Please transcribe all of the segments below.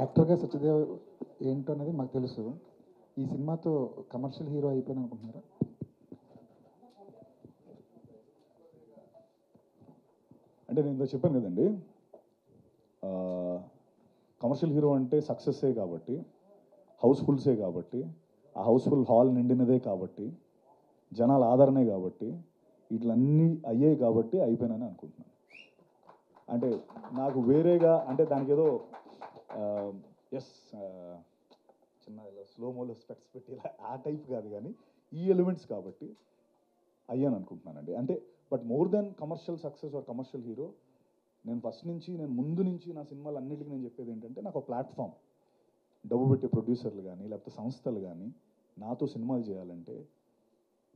యాక్టర్గా సత్యదేవ్ ఏంటో అనేది మాకు తెలుసు. ఈ సినిమాతో కమర్షియల్ హీరో అయిపోయాను అనుకుంటున్నారా? అంటే నేను ఇంత చెప్పాను కదండి, కమర్షియల్ హీరో అంటే సక్సెస్సే కాబట్టి, హౌస్ఫుల్సే కాబట్టి, ఆ హౌస్ఫుల్ హాల్ నిండినదే కాబట్టి, జనాల ఆదరణే కాబట్టి, వీటిలన్నీ అయ్యాయి కాబట్టి అయిపోయినని అనుకుంటున్నాను. అంటే నాకు వేరేగా అంటే దానికి ఏదో ఎస్ చిన్న స్లోమోలో స్పెక్ట్స్ పెట్టి ఇలా ఆ టైప్ కాదు, కానీ ఈ ఎలిమెంట్స్ కాబట్టి అయ్యాను అనుకుంటున్నానండి. అంటే but more than commercial success or commercial hero, నేను ముందు నుంచి నా సినిమాలు అన్నిటికీ నేను చెప్పేది ఏంటంటే, నాకు ఒక ప్లాట్ఫామ్, డబ్బు పెట్టే ప్రొడ్యూసర్లు కానీ లేకపోతే సంస్థలు కానీ నాతో సినిమాలు చేయాలంటే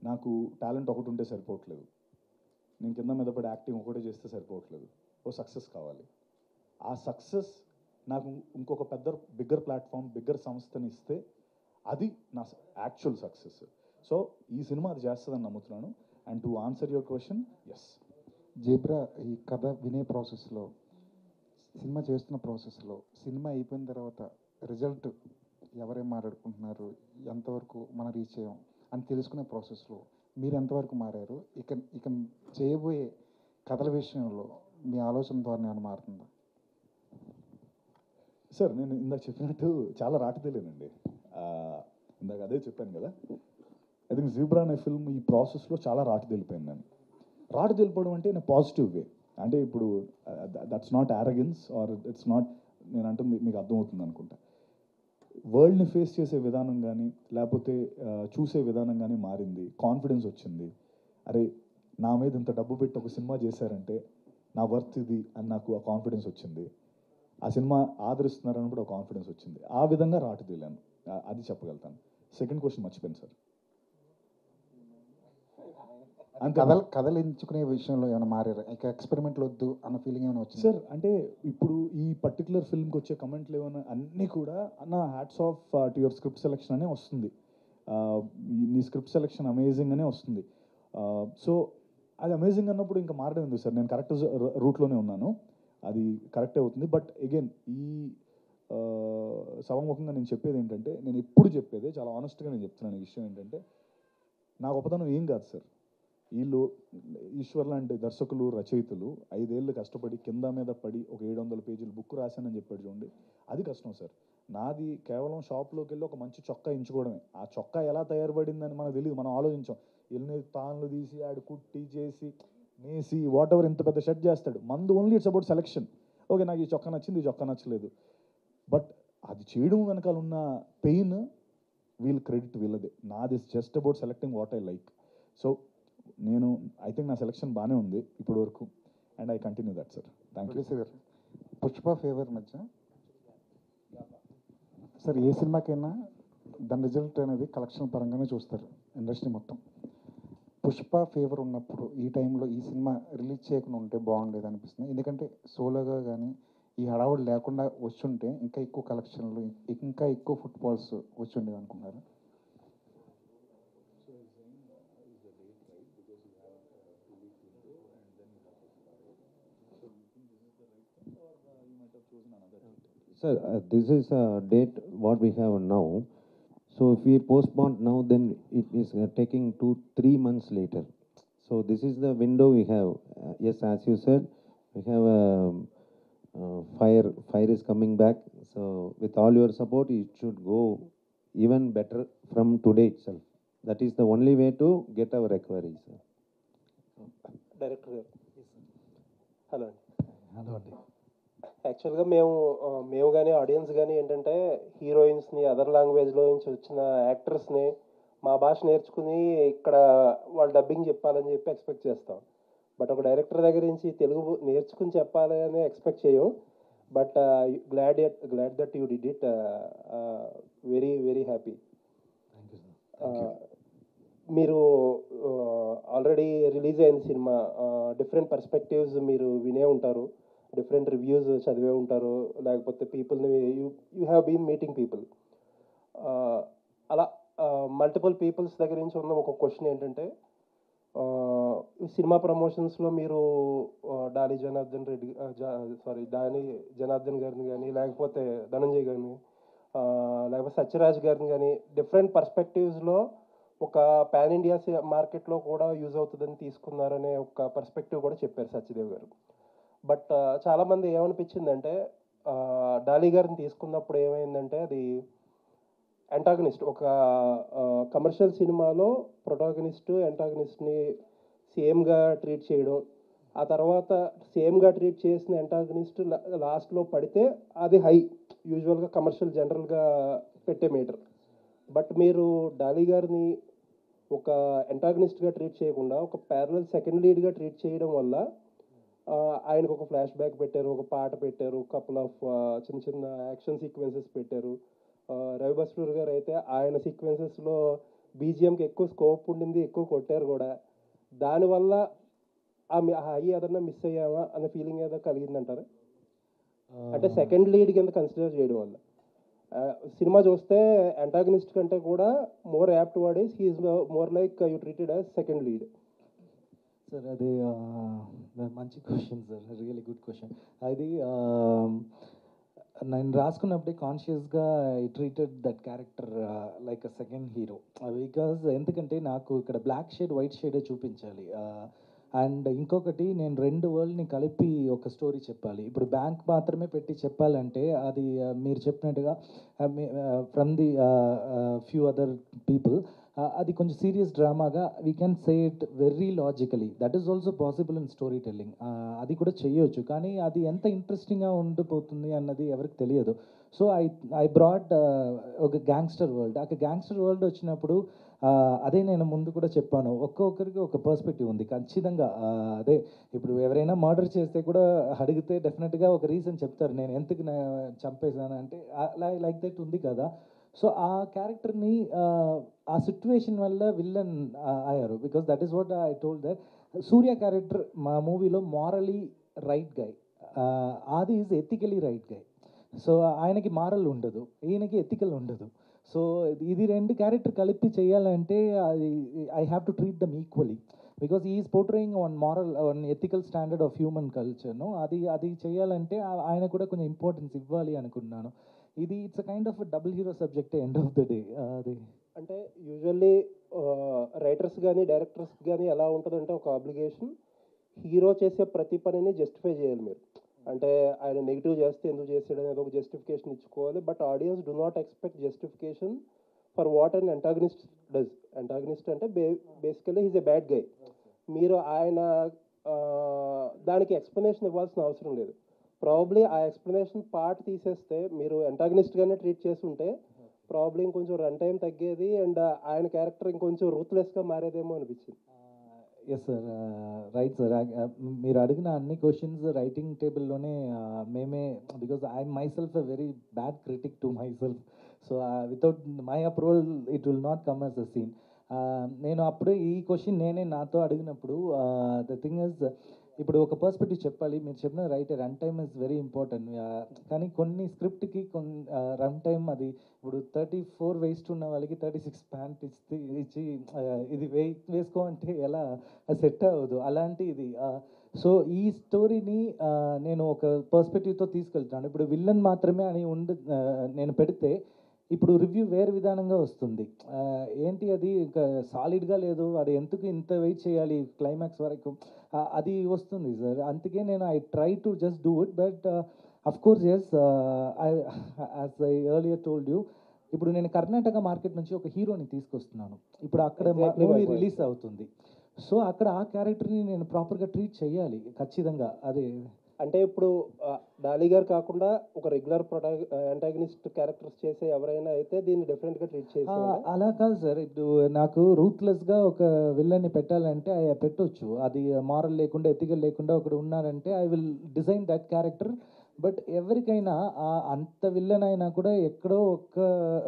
నాకు టాలెంట్ ఒకటి ఉంటే సరిపోవట్లేదు, నేను కింద మీద పడి యాక్టింగ్ ఒకటే చేస్తే సరిపోవట్లేదు, ఓ సక్సెస్ కావాలి. ఆ సక్సెస్ నాకు ఇంకొక బిగ్గర్ ప్లాట్ఫామ్, బిగ్గర్ సంస్థని ఇస్తే అది నా యాక్చువల్ సక్సెస్. సో ఈ సినిమా అది చేస్తుందని నమ్ముతున్నాను. And to answer your question, yes. Zebra ఈ కథ వినే ప్రాసెస్లో, సినిమా చేస్తున్న ప్రాసెస్లో, సినిమా అయిపోయిన తర్వాత రిజల్ట్ ఎవరేం మాట్లాడుకుంటున్నారు, ఎంతవరకు మనం రీచ్ అయ్యాం అని తెలుసుకునే ప్రాసెస్లో మీరు ఎంతవరకు మారారు? ఇక ఇక చేయబోయే కథల విషయంలో మీ ఆలోచన ధోరణి ఏమైనా మారుతుందా? సార్ నేను ఇందాక చెప్పినట్టు చాలా రాటు తెలియనండి. ఇందాక అదే చెప్పాను కదా, ఐ థింక్ జీబ్రా అనే ఫిల్మ్ ఈ ప్రాసెస్లో చాలా రాటు తెలిపోయింది. నేను రాటు తెలిపోవడం అంటే నేను పాజిటివ్ వే, అంటే ఇప్పుడు that's not arrogance or it's not, నేను అంటుంది మీకు అర్థమవుతుంది అనుకుంటా. వరల్డ్ని ఫేస్ చేసే విధానం కానీ లేకపోతే చూసే విధానం కానీ మారింది, కాన్ఫిడెన్స్ వచ్చింది. అరే నా మీద ఇంత డబ్బు పెట్టి ఒక సినిమా చేశారంటే నా వర్త్ ఇది అని నాకు ఆ కాన్ఫిడెన్స్ వచ్చింది. ఆ సినిమా ఆదరిస్తున్నారని కూడా ఒక కాన్ఫిడెన్స్ వచ్చింది. ఆ విధంగా రాటు తీలాను, అది చెప్పగలుగుతాను. సెకండ్ క్వశ్చన్ మర్చిపోయాను సార్. కథలు ఎంచుకునే విషయంలో ఏమైనా మారారు? ఇక ఎక్స్పెరిమెంట్లు వద్దు అన్న ఫీలింగ్ ఏమైనా వచ్చింది సార్? అంటే ఇప్పుడు ఈ పర్టికులర్ ఫిల్మ్కి వచ్చే కమెంట్లు ఏమైనా అన్నీ కూడా అన్న hats off to your script selection అనే వస్తుంది, నీ స్క్రిప్ట్ సెలెక్షన్ అమేజింగ్ అనే వస్తుంది. సో అది అమేజింగ్ అన్నప్పుడు ఇంకా మారడం ఎందుకు సార్? నేను కరెక్ట్ రూట్లోనే ఉన్నాను, అది కరెక్టే అవుతుంది. బట్ అగైన్ ఈ సభాముఖంగా నేను చెప్పేది ఏంటంటే, నేను ఎప్పుడు చెప్పేది చాలా ఆనెస్ట్గా నేను చెప్తున్నాను. ఈ విషయం ఏంటంటే, నా గొప్పతనం ఏం కాదు సార్. వీళ్ళు ఈశ్వర్ లాంటి దర్శకులు, రచయితలు 5 ఏళ్ళు కష్టపడి కింద మీద పడి ఒక 700 పేజీలు బుక్ రాశానని చెప్పాడు చూడండి, అది కష్టం సార్. నాది కేవలం షాప్లోకి వెళ్ళి ఒక మంచి చొక్కా ఎంచుకోవడమే. ఆ చొక్కా ఎలా తయారుపడిందని మనకు తెలియదు, మనం ఆలోచించాం. ఎన్ని తాన్లు తీసి ఆడు కుట్టి చేసి నేసి వాట్ ఎవర్ ఇంత పెద్ద షర్ట్ చేస్తాడు. మందు only it's about selection. Okay నాకు ఈ చొక్కా నచ్చింది, ఈ చొక్కా నచ్చలేదు, బట్ అది చేయడం వెనకాల ఉన్న పెయిన్ వీళ్ళ క్రెడిట్ వీళ్ళదే. నాది just about selecting what I like. So I think నా సెలెక్షన్ బాగానే ఉంది ఇప్పటి వరకు, and I continue that sir. Thank you sir. Pushpa favour మధ్య సార్ ఏ సినిమాకైనా దాని రిజల్ట్ అనేది కలెక్షన్ పరంగానే చూస్తారు ఇండస్ట్రీ మొత్తం. పుష్ప ఫేవర్ ఉన్నప్పుడు ఈ టైంలో ఈ సినిమా రిలీజ్ చేయకుండా ఉంటే బాగుండేది అనిపిస్తుంది. ఎందుకంటే సోలోగా కానీ ఈ హడావుడు లేకుండా వచ్చుంటే ఇంకా ఎక్కువ కలెక్షన్లు, ఇంకా ఎక్కువ ఫుట్ఫాల్స్ వచ్చుండేది అనుకున్నారు. Sir, this is a date what we have now. So if we postpone now, then it is taking 2-3 months later. So this is the window we have. Yes, as you said, we have fire is coming back. So with all your support, it should go even better from today itself. That is the only way to get our recovery, sir. Director garu. Hello. Hello. యాక్చువల్గా మేము కానీ audience కానీ ఏంటంటే హీరోయిన్స్ని other లాంగ్వేజ్లో నుంచి వచ్చిన యాక్టర్స్ని మా భాష నేర్చుకుని ఇక్కడ వాళ్ళు డబ్బింగ్ చెప్పాలని చెప్పి ఎక్స్పెక్ట్ చేస్తాం. బట్ ఒక డైరెక్టర్ దగ్గర నుంచి తెలుగు నేర్చుకుని చెప్పాలి అని ఎక్స్పెక్ట్ చేయం. But glad that you did it. Very very happy. మీరు ఆల్రెడీ రిలీజ్ అయిన సినిమా, డిఫరెంట్ పర్స్పెక్టివ్స్ మీరు వినే ఉంటారు, డిఫరెంట్ రివ్యూస్ చదివే ఉంటారు, లేకపోతే పీపుల్ని you have been meeting people. అలా మల్టిపుల్ పీపుల్స్ దగ్గర నుంచి ఉన్న ఒక క్వశ్చన్ ఏంటంటే, సినిమా ప్రమోషన్స్లో మీరు డానీ జనార్దన్ గారిని కానీ, లేకపోతే ధనంజయ్ గారిని, లేకపోతే సత్యరాజ్ గారిని కానీ, డిఫరెంట్ పర్స్పెక్టివ్స్లో ఒక పాన్ ఇండియా మార్కెట్లో కూడా యూజ్ అవుతుందని తీసుకున్నారనే ఒక పర్స్పెక్టివ్ కూడా చెప్పారు సత్యదేవ్ గారు. బట్ చాలామంది ఏమనిపించిందంటే డాలీ గారిని తీసుకున్నప్పుడు ఏమైందంటే అది యాంటాగనిస్ట్, ఒక కమర్షియల్ సినిమాలో ప్రొటాగనిస్ట్ యాంటాగనిస్ట్ని సేమ్గా ట్రీట్ చేయడం, ఆ తర్వాత సేమ్గా ట్రీట్ చేసిన యాంటాగనిస్ట్ లాస్ట్లో పడితే అది హై, యూజువల్గా కమర్షియల్ జనరల్గా పెట్టే మీటర్. బట్ మీరు డాలీ గారిని ఒక యాంటాగనిస్ట్గా ట్రీట్ చేయకుండా ఒక ప్యారలల్ సెకండ్ లీడ్గా ట్రీట్ చేయడం వల్ల ఆయనకు ఒక ఫ్లాష్ బ్యాక్ పెట్టారు, ఒక పాట పెట్టారు, కపుల్ ఆఫ్ చిన్న చిన్న యాక్షన్ సీక్వెన్సెస్ పెట్టారు. రవి బస్రూర్ గారు అయితే ఆయన సీక్వెన్సెస్లో బీజిఎంకి ఎక్కువ స్కోప్ ఉండింది, ఎక్కువ కొట్టారు కూడా. దానివల్ల ఆ హై ఏదన్నా మిస్ అయ్యామా అనే ఫీలింగ్ ఏదో కలిగిందంటారా? అంటే సెకండ్ లీడ్ కింద కన్సిడర్ చేయడం వల్ల సినిమా చూస్తే యాంటాగనిస్ట్ కంటే కూడా more apt word is he's more like you treated as second lead. Sir అది మంచి question sir, really good question. అది నేను రాసుకున్నప్పుడే కాన్షియస్గా I treated that character like a second hero. Because ఎందుకంటే నాకు ఇక్కడ బ్లాక్ షేడ్ వైట్ షేడే చూపించాలి. అండ్ ఇంకొకటి, నేను రెండు వరల్డ్ని కలిపి ఒక స్టోరీ చెప్పాలి. ఇప్పుడు బ్యాంక్ మాత్రమే పెట్టి చెప్పాలంటే అది మీరు చెప్పినట్టుగా from the few other people అది కొంచెం సీరియస్ డ్రామాగా we can say it very logically. That is also possible in story telling. అది కూడా చేయొచ్చు, కానీ అది ఎంత ఇంట్రెస్టింగ్గా ఉండిపోతుంది అన్నది ఎవరికి తెలియదు. సో ఐ బ్రాడ్ ఒక గ్యాంగ్స్టర్ వరల్డ్. ఆ గ్యాంగ్స్టర్ వరల్డ్ వచ్చినప్పుడు అదే నేను ముందు కూడా చెప్పాను, ఒక్కొక్కరికి ఒక పర్స్పెక్టివ్ ఉంది ఖచ్చితంగా. అదే ఇప్పుడు ఎవరైనా మర్డర్ చేస్తే కూడా అడిగితే డెఫినెట్గా ఒక రీజన్ చెప్తారు, నేను ఎందుకు చంపేశాను అంటే, లైక్ దట్ ఉంది కదా. సో ఆ క్యారెక్టర్ని ఆ సిచ్యువేషన్ వల్ల విల్లన్ అయ్యారు. Because that is what I told that Surya character మా మూవీలో మారలీ రైట్ గై, ఆది is ethically right guy. So ఆయనకి మారల్ ఉండదు, ఈయనకి ఎథికల్ ఉండదు. సో ఇది రెండు క్యారెక్టర్ కలిపి చేయాలంటే అది I have to treat them equally, because is portraying on moral on ethical standard of human కల్చర్ను. అది చేయాలంటే ఆయన కూడా కొంచెం ఇంపార్టెన్స్ ఇవ్వాలి అనుకున్నాను. ఇది it's a kind of double hero subject end of the day. అది అంటే యూజువల్లీ రైటర్స్ కానీ డైరెక్టర్స్ కానీ ఎలా ఉంటుందంటే ఒక ఆబ్లిగేషన్, హీరో చేసే ప్రతి పనిని జస్టిఫై చేయాలి మీరు. అంటే ఆయన నెగిటివ్ చేస్తే ఎందుకు చేసాడు అనేది ఒక జస్టిఫికేషన్ ఇచ్చుకోవాలి. But audience do not expect justification for what and antagonist does. Antagonist అంటే basically he's a bad guy. మీరు ఆయన దానికి ఎక్స్ప్లెనేషన్ ఇవ్వాల్సిన అవసరం లేదు. ప్రాబ్లీ ఆ ఎక్స్ప్లెనేషన్ పార్ట్ తీసేస్తే మీరు యాంటాగనిస్ట్గానే ట్రీట్ చేసి ఉంటే ప్రాబ్లీ ఇంకొంచెం రన్ టైం తగ్గేది అండ్ ఆయన క్యారెక్టర్ ఇంకొంచెం రూత్లెస్గా మారేదేమో అనిపించింది. Yes sir, right sir. మీరు అడిగిన అన్ని క్వశ్చన్స్ రైటింగ్ టేబుల్లోనే మేమే, because I myself a very bad critic to myself. So without my approval it will not come as a scene. నేను అప్పుడే ఈ క్వశ్చన్ నేనే నాతో అడిగినప్పుడు ద థింగ్ ఇస్, ఇప్పుడు ఒక పర్స్పెక్టివ్ చెప్పాలి. మీరు చెప్పిన right, run time is very important. కానీ కొన్ని స్క్రిప్ట్కి కొన్ని రన్ టైమ్ అది ఇప్పుడు 34 వేస్ట్ ఉన్న వాళ్ళకి 36 ప్యాంట్ ఇచ్చి ఇది వేసుకో అంటే ఎలా సెట్ అవ్వదు, అలాంటి ఇది. సో ఈ స్టోరీని నేను ఒక పర్స్పెక్టివ్తో తీసుకెళ్తాను. ఇప్పుడు విల్లన్ మాత్రమే అని నేను పెడితే ఇప్పుడు రివ్యూ వేరే విధానంగా వస్తుంది. ఏంటి అది ఇంకా సాలిడ్గా లేదు, అది ఎందుకు ఇంత వెయిట్ చేయాలి క్లైమాక్స్ వరకు, అది వస్తుంది సార్. అందుకే నేను I try to just do it. But of course yes, as I earlier told you, ఇప్పుడు నేను కర్ణాటక మార్కెట్ నుంచి ఒక హీరోని తీసుకొస్తున్నాను. ఇప్పుడు అక్కడ మూవీ రిలీజ్ అవుతుంది. సో అక్కడ ఆ క్యారెక్టర్ని నేను ప్రాపర్గా ట్రీట్ చేయాలి ఖచ్చితంగా. అదే అంటే ఇప్పుడు డాలీ గారు కాకుండా ఒక రెగ్యులర్ యాంటాగనిస్ట్ క్యారెక్టర్స్ చేసే ఎవరైనా అయితే దీన్ని డిఫరెంట్గా ట్రీట్ చేసి, అలా కాదు సార్. ఇప్పుడు నాకు రూత్లెస్గా ఒక విల్లన్ని పెట్టాలంటే పెట్టొచ్చు. అది మారల్ లేకుండా ఎథికల్ లేకుండా ఒకడు ఉన్నారంటే I will design that character. But ఎవరికైనా అంత విల్లన్ అయినా కూడా ఎక్కడో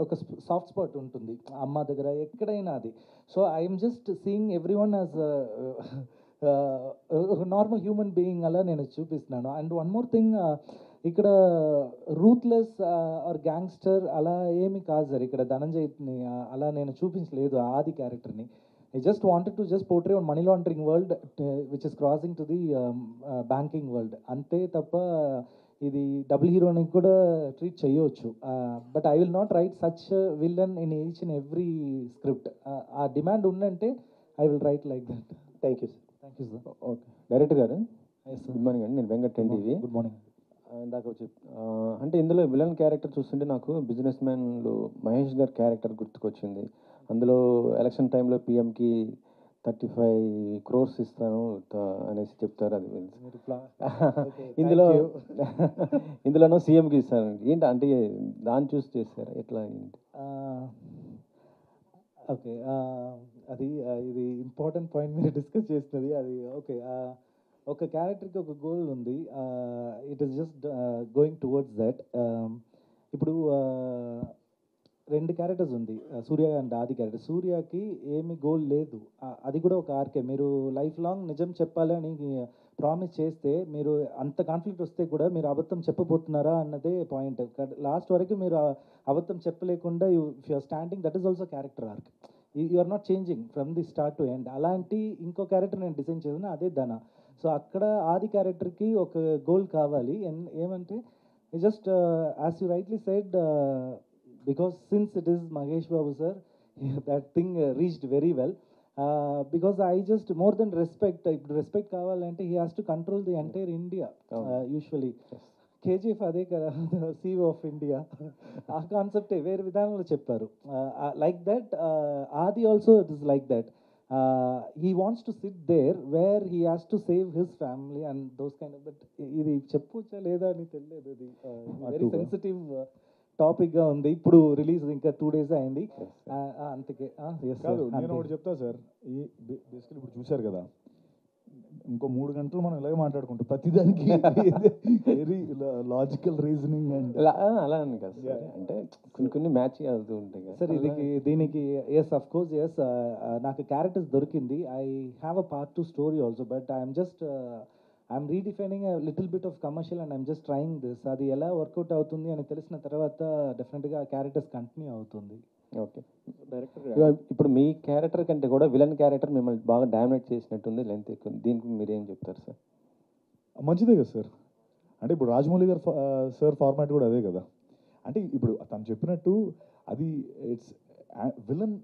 ఒక సాఫ్ట్ స్పాట్ ఉంటుంది అమ్మ దగ్గర, ఎక్కడైనా అది. So I'm just seeing every one as normal human being అలా నేను చూపిస్తున్నాను. అండ్ వన్ మోర్ థింగ్, ఇక్కడ రూత్లెస్ ఆర్ గ్యాంగ్స్టర్ అలా ఏమి కాదు సార్. ఇక్కడ ధనంజయ్ని అలా నేను చూపించలేదు ఆది క్యారెక్టర్ని. I just wanted to just portray on money laundering world, which is crossing to the banking world. అంతే తప్ప ఇది డబుల్ హీరోని కూడా ట్రీట్ చేయవచ్చు. But I will not right such villain in each and every script. ఆ demand ఉందంటే I will write like that. Thank you sir. Thank you sir. Okay director గారు yes sir. Good morning అండి. నేను Venkat TV. Good morning. ఇందాక అంటే ఇందులో villain character చూస్తుంటే నాకు బిజినెస్ మ్యాన్లో మహేష్ గారి క్యారెక్టర్ గుర్తుకొచ్చింది. అందులో ఎలక్షన్ టైంలో పిఎంకి 35 crores ఇస్తాను అనేసి చెప్తారు. అది ఇందులో ఇందులోనూ సీఎంకి ఇస్తాను ఏంటి అంటే దాన్ని చూసి చేస్తారు ఎట్లా ఏంటి? ఓకే, అది ఇది ఇంపార్టెంట్ పాయింట్ మీరు డిస్కస్ చేస్తున్నది. అది ఓకే, ఒక క్యారెక్టర్కి ఒక గోల్ ఉంది. It is just going towards that. ఇప్పుడు రెండు క్యారెక్టర్స్ ఉంది, సూర్య అండ్ ఆది క్యారెక్టర్. సూర్యకి ఏమి గోల్ లేదు, అది కూడా ఒక ఆర్కే. మీరు లైఫ్ లాంగ్ నిజం చెప్పాలి అని ప్రామిస్ చేస్తే మీరు అంత కాన్ఫ్లిక్ట్ వస్తే కూడా మీరు అబద్ధం చెప్పబోతున్నారా అన్నదే పాయింట్. లాస్ట్ వరకు మీరు అబద్ధం చెప్పలేకుండా you're standing, that is also character arc. You are not changing from the start to end. అలాంటి ఇంకో క్యారెక్టర్ నేను డిజైన్ చేసిన అదే ధన. సో అక్కడ ఆది క్యారెక్టర్కి ఒక గోల్ కావాలి. ఏమంటే just as you rightly said, because since it is Mahesh Babu sir, that thing reached very well. Because I just more than respect kavalante, he has to control the entire India. Usually KGF అదే కదా, CEO of India. ఆ కాన్సెప్టే వేరే విధానంలో చెప్పారు. Like that ఆది also it is like that. He wants to sit there where he has to save his family and those kind of. But ఇది చెప్పొచ్చా లేదా అని తెలియదు. ఇది వెరీ సెన్సిటివ్ టాపిక్గా ఉంది. ఇప్పుడు రిలీజ్ ఇంకా 2 days అయింది. అంతకే కాదు, నేను ఒకటి చెప్తా సార్. ఈ బేసికలీ ఇప్పుడు చూశారు కదా, ఇంకో 3 గంటలు మనం ఇలాగే మాట్లాడుకుంటాం ప్రతిదానికి. వెరీ లాజికల్ రీజనింగ్ అండ్ అలా అని కాదు సార్, అంటే కొన్ని మ్యాచ్ అవుతూ ఉంటాయి కదా సార్. దీనికి ఎస్ అఫ్ కోర్స్ ఎస్, నాకు క్యారెక్టర్స్ దొరికింది. I have a part 2 story also, but I'm redefining a little bit of commercial and I'm just trying this. అది ఎలా వర్కౌట్ అవుతుంది అని తెలిసిన తర్వాత డెఫినెట్గా క్యారెక్టర్స్ కంటిన్యూ అవుతుంది. ఓకే డైరెక్టర్, ఇప్పుడు మీ క్యారెక్టర్ కంటే కూడా విలన్ క్యారెక్టర్ మిమ్మల్ని బాగా డామినేట్ చేసినట్టుంది, లెంత్ ఎక్కువ. దీనికి మీరేం చెప్తారు సార్? మంచిదే కదా సార్. అంటే ఇప్పుడు రాజమౌళి గారు సార్ ఫార్మాట్ కూడా అదే కదా. అంటే ఇప్పుడు తను చెప్పినట్టు అది ఇట్స్ విలన్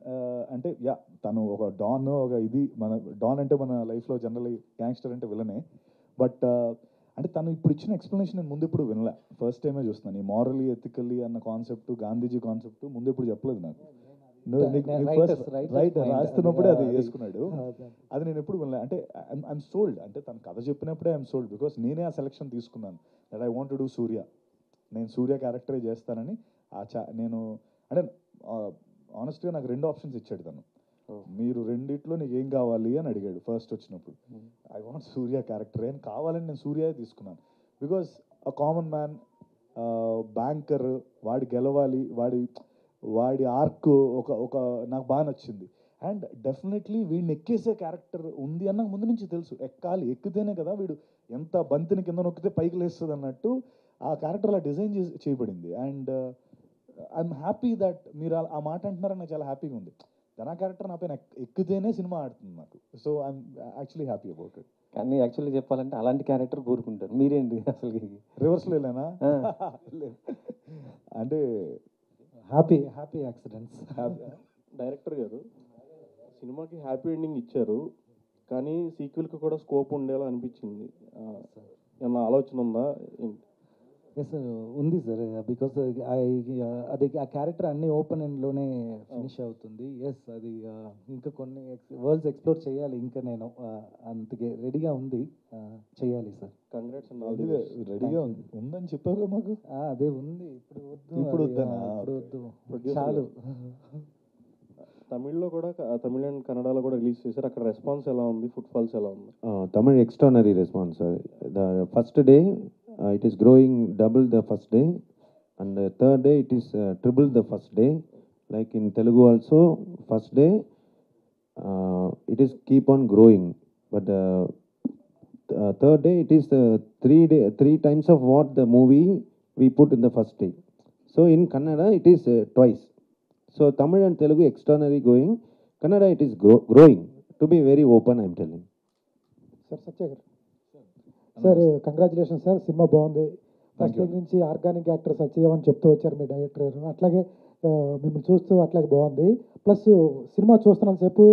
అంటే యా, తను ఒక డాన్, ఒక ఇది మన డాన్ అంటే మన లైఫ్లో జనరల్లీ గ్యాంగ్స్టర్ అంటే విలనే. బట్ అంటే తను ఇప్పుడు ఇచ్చిన ఎక్స్ప్లెనేషన్ నేను ముందు ఎప్పుడు వినలే, ఫస్ట్ టైమే చూస్తున్నాను. ఈ మారలీ ఎథికల్లీ అన్న కాన్సెప్ట్, గాంధీజీ కాన్సెప్ట్ ముందు ఎప్పుడు చెప్పలేదు నాకు. రైట్ రాస్తున్నప్పుడే అది వేసుకున్నాడు. అది నేను ఎప్పుడు వినలే. అంటే ఐఎమ్ సోల్డ్. అంటే తను కథ చెప్పినప్పుడే ఐఎమ్ సోల్డ్, బికాస్ నేనే ఆ సెలెక్షన్ తీసుకున్నాను. That I want to do Surya. నేను సూర్య క్యారెక్టరే చేస్తానని నేను అంటే ఆనెస్ట్గా నాకు 2 ఆప్షన్స్ ఇచ్చాడు తను. మీరు రెండిట్లో నీకు ఏం కావాలి అని అడిగాడు ఫస్ట్ వచ్చినప్పుడు. ఐ వాంట్ సూర్య క్యారెక్టర్ అని కావాలని నేను సూర్య తీసుకున్నాను. Because a common man, banker, వాడి గెలవాలి, వాడి ఆర్క్ ఒక నాకు బాగా నచ్చింది. అండ్ డెఫినెట్లీ వీడిని ఎక్కేసే క్యారెక్టర్ ఉంది అన్న ముందు నుంచి తెలుసు. ఎక్కాలి, ఎక్కితేనే కదా వీడు ఎంత బంతిని కింద నొక్కితే పైకి లేస్తుంది అన్నట్టు ఆ క్యారెక్టర్ అలా డిజైన్ చేయబడింది. అండ్ ఐఎమ్ హ్యాపీ దట్ మీరు ఆ మాట అంటున్నారని నాకు చాలా హ్యాపీగా ఉంది. ధనా క్యారెక్టర్ నా పైన ఎక్కితేనే సినిమా ఆడుతుంది నాకు. So I'm actually happy about it. కానీ యాక్చువల్లీ చెప్పాలంటే అలాంటి క్యారెక్టర్ కోరుకుంటారు, మీరేంటి అసలు రివర్స్లో వెళ్ళానా? అంటే హ్యాపీ యాక్సిడెంట్స్. డైరెక్టర్ గారు సినిమాకి హ్యాపీ ఎండింగ్ ఇచ్చారు, కానీ సీక్వెల్కి కూడా స్కోప్ ఉండేలా అనిపించింది. ఏమన్నా ఆలోచన ఉందా? ఎస్ సార్, ఉంది సార్. బికాస్ అది ఆ క్యారెక్టర్ అన్ని ఓపెన్ ఎండ్లోనే ఫినిష్ అవుతుంది. ఎస్, అది ఇంకా కొన్ని వరల్డ్స్ ఎక్స్ప్లోర్ చేయాలి. ఇంకా నేను అందుకే రెడీగా ఉంది, చేయాలి సార్. కంగ్రాట్స్ అండి. రెడీగా ఉందని చెప్పారు మాకు. అదే ఉంది. ఇప్పుడు వద్దు చాలు. తమిళ్లో కూడా, తమిళ అండ్ కన్నడలో కూడా రిలీజ్ చేశారు. అక్కడ రెస్పాన్స్ ఎలా ఉంది? ఫుట్ ఫాల్స్ ఎలా ఉంది? Tamil extraordinary response. The first day it is growing double the first day, and the third day it is triple the first day. Like in Telugu also, first day it is keep on growing, but third day it is 3 times of what the movie we put in the first day. So in Kannada it is twice. So Tamil and Telugu extraordinary going. Kannada, it is growing. To be very open, I'm telling. Sir Satya garu sir congratulation sir, cinema బాగుంది. First దగ్గర నుంచి organic actor Satyadev అని చెప్తూ వచ్చారు మీ director గారు. అట్లాగే మిమ్మల్ని చూస్తూ అట్లాగే బాగుంది. ప్లస్ సినిమా చూస్తున్నంతసేపు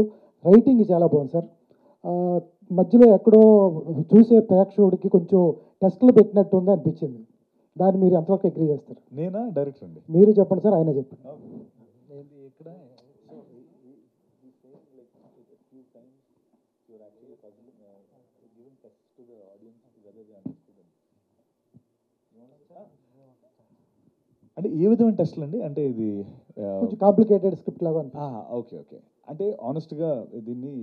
రైటింగ్ చాలా బాగుంది సార్. మధ్యలో ఎక్కడో చూసే ప్రేక్షకుడికి కొంచెం టెస్టులు పెట్టినట్టు ఉంది అనిపించింది. దాన్ని మీరు ఎంతవరకు అగ్రీ చేస్తారు? నేనా డైరెక్టర్ అండి? మీరు చెప్పండి సార్, ఆయన చెప్పండి. అంటే ఏ విధమైన టెస్ట్లు అండి? అంటే ఇది కొంచెం కాంప్లికేటెడ్ స్క్రిప్ట్ లాగా ఓకే ఓకే. అంటే ఆనెస్ట్గా దీన్ని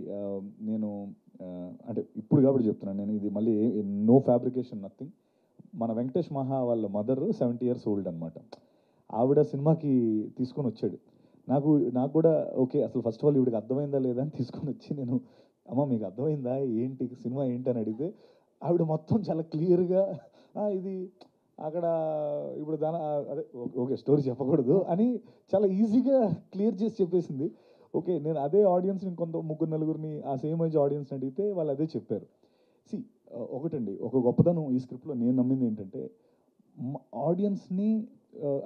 నేను అంటే ఇప్పుడు కాబట్టి చెప్తున్నాను నేను, ఇది మళ్ళీ నో ఫ్యాబ్రికేషన్ నథింగ్. మన వెంకటేష్ మహా వాళ్ళ మదర్ 70 years old అనమాట. ఆవిడ సినిమాకి తీసుకొని వచ్చాడు. నాకు కూడా ఓకే, అసలు ఫస్ట్ ఆఫ్ ఆల్ ఈవిడికి అర్థమైందా లేదా అని తీసుకొని వచ్చి నేను, అమ్మ మీకు అర్థమైందా ఏంటి సినిమా ఏంటి అని అడిగితే ఆవిడ మొత్తం చాలా క్లియర్గా ఇది అక్కడ ఇప్పుడు అదే ఓకే స్టోరీ చెప్పకూడదు అని చాలా ఈజీగా క్లియర్ చేసి చెప్పేసింది. ఓకే, నేను అదే ఆడియన్స్ని ఇంకొంత 3-4 ఆ సేమ్ ఏజ్ ఆడియన్స్ని అడిగితే వాళ్ళు అదే చెప్పారు. ఒకటండి, ఒక గొప్పతనం ఈ స్క్రిప్ట్లో నేను నమ్మింది ఏంటంటే, ఆడియన్స్ని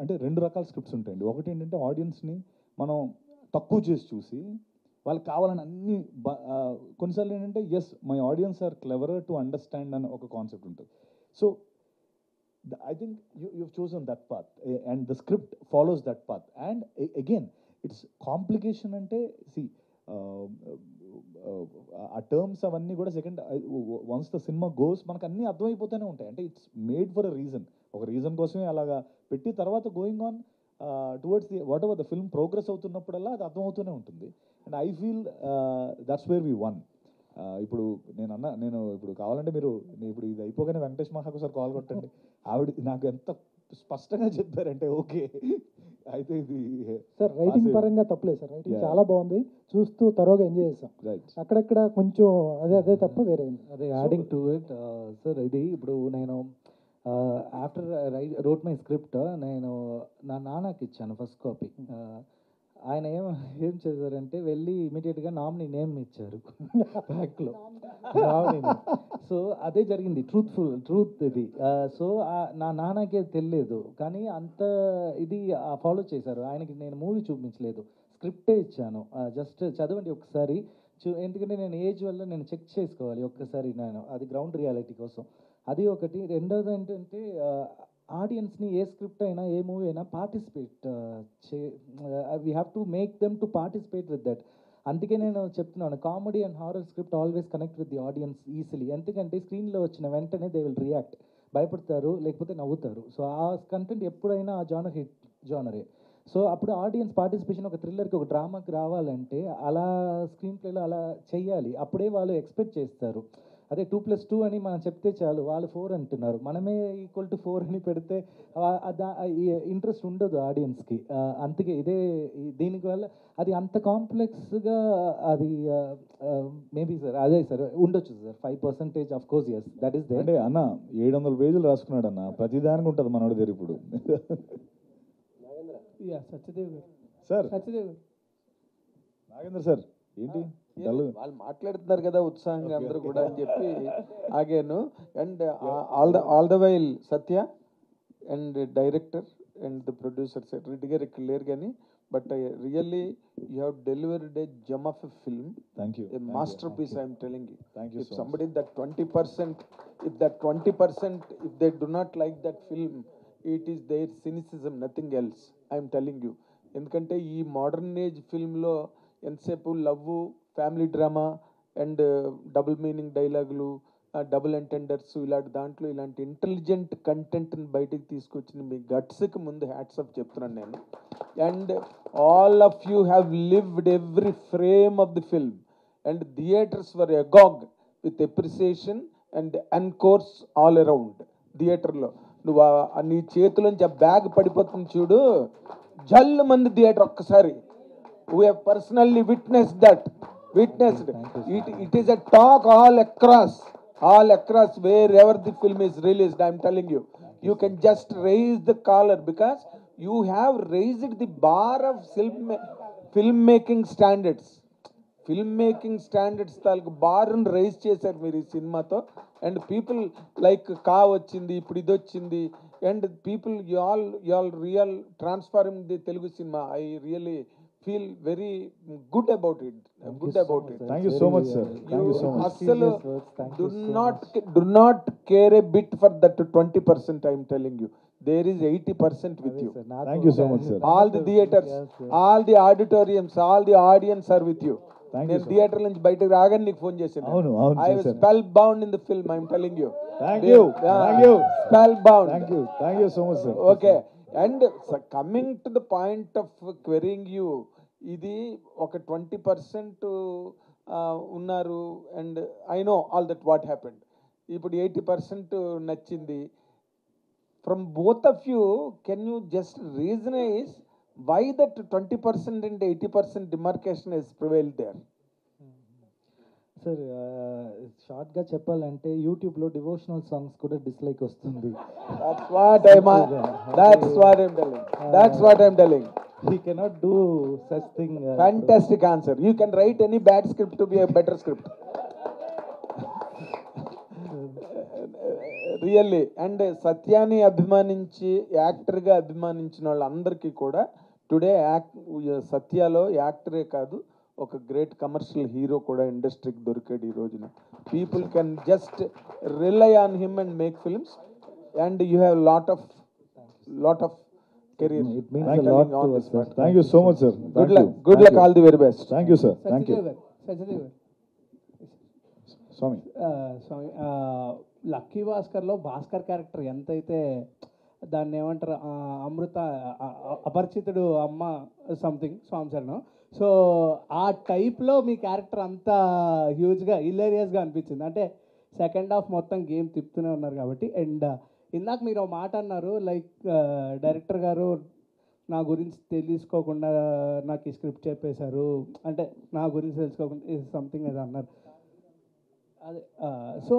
అంటే 2 రకాల స్క్రిప్ట్స్ ఉంటాయండి. ఒకటి ఏంటంటే ఆడియన్స్ని మనం తక్కువ చేసి చూసి వాళ్ళకి కావాలని అన్ని కొన్నిసార్లు ఏంటంటే yes my audience are clever to understand అని ఒక కాన్సెప్ట్ ఉంటుంది. So I think you've chosen that path and the script follows that path. And again, it's complication ante, see, ఆ టర్మ్స్ అవన్నీ కూడా second once the cinema goes మనకు అన్నీ అర్థమైపోతూనే ఉంటాయి. అంటే it's made for a reason, ఒక రీజన్ కోసమే అలాగా పెట్టి తర్వాత going on towards the whatever the film progress అవుతున్నప్పుడల్లా అది అర్థమవుతూనే ఉంటుంది. And I feel that's where we won. ఇప్పుడు నేను ఇప్పుడు కావాలంటే మీరు ఇప్పుడు ఇది అయిపోగానే వెంకటేష్ మహాకు సార్ కాల్ కొట్టండి. ఆవిడ నాకు ఎంత స్పష్టంగా చెప్పారంటే ఓకే అయితే ఇది సార్ రైటింగ్ పరంగా తప్పలేదు సార్, రైటింగ్ చాలా బాగుంది, చూస్తూ తరోగా ఎంజాయ్ చేస్తాం. అక్కడక్కడ కొంచెం అదే తప్ప వేరే అదే యాడింగ్ టు ఇట్ సార్. ఇది ఇప్పుడు నేను ఆఫ్టర్ రోట్ మై స్క్రిప్ట్ నేను నా నాన్నకి ఇచ్చాను ఫస్ట్ కాపీ. ఆయన ఏం చేశారంటే వెళ్ళి ఇమీడియట్గా నామినీ నేమ్ ఇచ్చారు బ్యాక్లో నామినీ. సో అదే జరిగింది, ట్రూత్ ఇది. సో నా నాన్నకే తెలియదు కానీ అంత ఇది ఫాలో చేశారు. ఆయనకి నేను మూవీ చూపించలేదు, స్క్రిప్టే ఇచ్చాను. జస్ట్ చదవండి ఒకసారి ఎందుకంటే నేను ఏజ్ వల్ల నేను చెక్ చేసుకోవాలి ఒక్కసారి నేను, అది గ్రౌండ్ రియాలిటీ కోసం. అది ఒకటి. రెండోది ఏంటంటే ఆడియన్స్ని ఏ స్క్రిప్ట్ అయినా ఏ మూవీ అయినా participate we have to make them to participate with that. అందుకే నేను చెప్తున్నాను, comedy and horror script always connect with the audience easily. ఎందుకంటే స్క్రీన్లో వచ్చిన వెంటనే దే విల్ రియాక్ట్, భయపడతారు లేకపోతే నవ్వుతారు. సో ఆ కంటెంట్ ఎప్పుడైనా ఆ జానర్ హిట్ జానరే. సో అప్పుడు ఆడియన్స్ పార్టిసిపేషన్ ఒక థ్రిల్లర్కి ఒక డ్రామాకి రావాలంటే అలా స్క్రీన్ ప్లేలో అలా చెయ్యాలి, అప్పుడే వాళ్ళు ఎక్స్పెక్ట్ చేస్తారు. అదే 2+2 అని మనం చెప్తే చాలు, వాళ్ళు 4 అంటున్నారు, మనమే =4 అని పెడితే ఇంట్రెస్ట్ ఉండదు ఆడియన్స్కి. అందుకే దీనివల్ల అది అంత కాంప్లెక్స్గా అది మేబీ సార్ అదే సార్ ఉండొచ్చు sir 5% of course. Yes that is they. అంటే అన్న 700 పేజీలు రాసుకున్నాడు అన్న, ప్రతిదానికి ఉంటుంది మనోడి దగ్గర ఇప్పుడు. సత్యదేవ్ సార్, సత్యదేవ్ నాగేంద్ర సార్ ఏంటి వాళ్ళు మాట్లాడుతున్నారు కదా ఉత్సాహంగా అందరూ కూడా అని చెప్పి ఆగాను. And all the while Satya and director and the producer sir Reddy garu ఇక్కడ లేరు కానీ, but really you have delivered a gem of a film, a masterpiece. I'm telling you, if somebody that 20%, if they do not like that film, it is their cynicism, nothing else. I'm telling you. ఎందుకంటే ఈ modern age ఫిల్మ్లో ఎంతసేపు love, family drama and double meaning డైలాగులు, double ఎంటెండర్స్, ఇలాంటి దాంట్లో ఇలాంటి intelligent కంటెంట్ని బయటికి తీసుకొచ్చిన మీ గట్స్కి ముందు హ్యాట్స్ ఆఫ్ చెప్తున్నాను నేను. And all of you have lived every frame of the film and theatres were agog with appreciation and encores all around థియేటర్లో. నువ్వు నీ చేతిలోంచి ఆ బ్యాగ్ పడిపోతుంది చూడు, జల్లు మంది థియేటర్ ఒక్కసారి. We have personally witnessed that. It is a talk all across wherever the film is released. I am telling you, you can just raise the collar because you have raised the bar of filmmaking standards. Film making standards తాలూకు బార్ని rise చేశారు మీరు ఈ సినిమాతో. And people like కా వచ్చింది, ఇప్పుడు ఇది వచ్చింది, and people you all real transform the Telugu cinema. I really feel very good about it. Thank you so much, sir. Thank you so much. అసలు do not care a bit for that 20%. I am telling you, there is 80% with you. Thank you so much, sir. All the theaters, all the auditoriums, all the audience are with you. నేను theatre నుంచి బయటకు రాగానే నీకు phone చేశాను. అవును I was spellbound in the film. I am telling you. Thank you. Spellbound. Thank you so much, sir. Okay. And coming to the point of querying you, ఇది ఒక 20% ఉన్నారు. And I know all that what happened. ఇప్పుడు 80% నచ్చింది. From both of you, can you just reasonize why that 20% and 80% demarcation is prevailed there? Sir షార్ట్గా చెప్పాలంటే యూట్యూబ్లో devotional songs కూడా dislike వస్తుంది. That's what I'm telling. He cannot do such thing. Fantastic answer. You can write any bad script to be a better script. Really. And సత్యాన్ని అభిమానించి యాక్టర్గా అభిమానించిన వాళ్ళందరికీ కూడా today సత్యాలో యాక్టరే కాదు, ఒక గ్రేట్ కమర్షియల్ హీరో కూడా ఇండస్ట్రీకి దొరికాడు ఈ రోజున. People can just rely on him and make films. And you have lot of career. It means a lot to us, sir. Thank you so much, sir. Good luck. All the very best. Thank you, sir. Thank you. Swami. Lucky భాస్కర్లో Bhaskar character ఎంతైతే దాన్ని ఏమంటారు, అమృత అపరిచితుడు అమ్మ something songs, so ఆ టైప్లో మీ character అంత హ్యూజ్గా హిలేరియస్గా అనిపించింది. అంటే సెకండ్ హాఫ్ మొత్తం గేమ్ తిప్పుతూనే ఉన్నారు కాబట్టి. అండ్ ఇందాక మీరు ఒక మాట అన్నారు, లైక్ డైరెక్టర్ గారు నా గురించి తెలుసుకోకుండా నాకు ఈ స్క్రిప్ట్ చెప్పేశారు, అంటే నా గురించి తెలుసుకోకుండా సంథింగ్ ఏదో అన్నారు. అదే సో